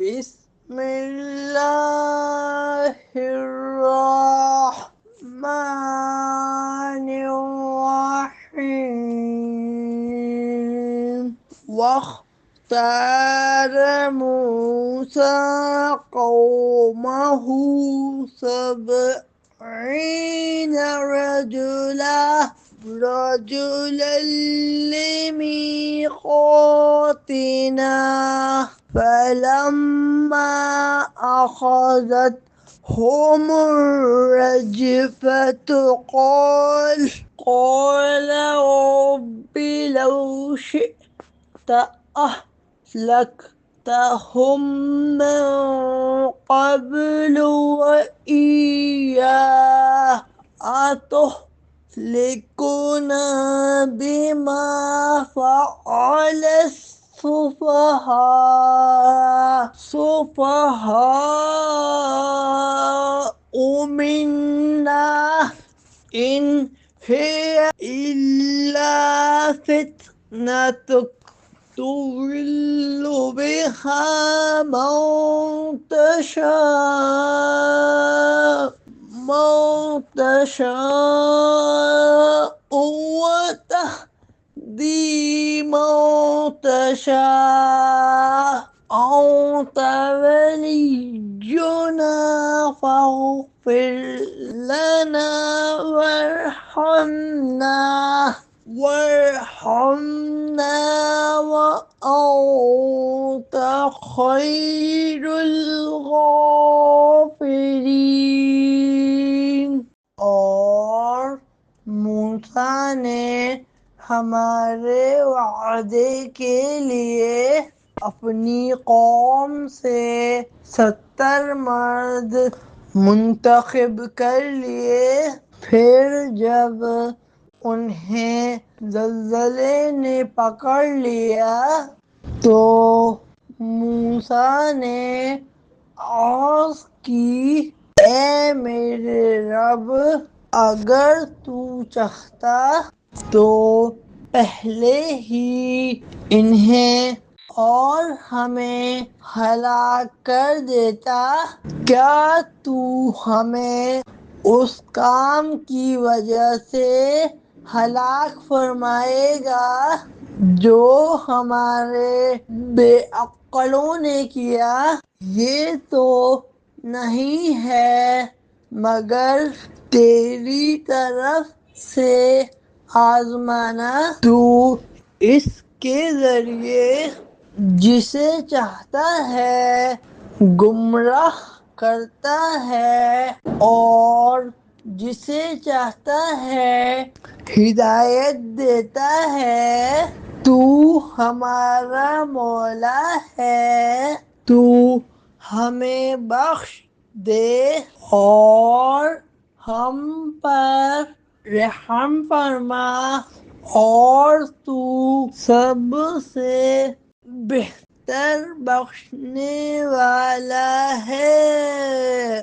بسم الله الرحمن الرحيم. واختار موسى قومه 70 رجلا لميقاتنا فلما أخذتهم الرجفة قال رب لو شئت أهلكتهم من قبل وإياي أتهلكنا بما فعل السفهاء منا إن هي إلا فتنتك تضل بها من تشاء وتهدي من تشاء أنت ولينا فاغفر لنا وارحمنا وأنت خير الغافرين۔ اور موسیٰ نے ہمارے وعدے کے لیے اپنی قوم سے 70 مرد منتخب کر لیے۔ پھر جب انہیں زلزلے نے پکڑ لیا تو موسیٰ نے عرض کی، اے میرے رب، اگر تو چاہتا تو پہلے ہی انہیں اور ہمیں ہلاک کر دیتا۔ کیا تو ہمیں اس کام کی وجہ سے ہلاک فرمائے گا جو ہمارے بے عقلوں نے کیا؟ یہ تو نہیں ہے مگر تیری طرف سے آزمانا۔ تو اس کے ذریعے جسے چاہتا ہے گمراہ کرتا ہے اور جسے چاہتا ہے ہدایت دیتا ہے۔ تو ہمارا مولا ہے، تو ہمیں بخش دے اور ہم پر رحم فرما، اور تو سب سے بہتر بخشنے والا ہے۔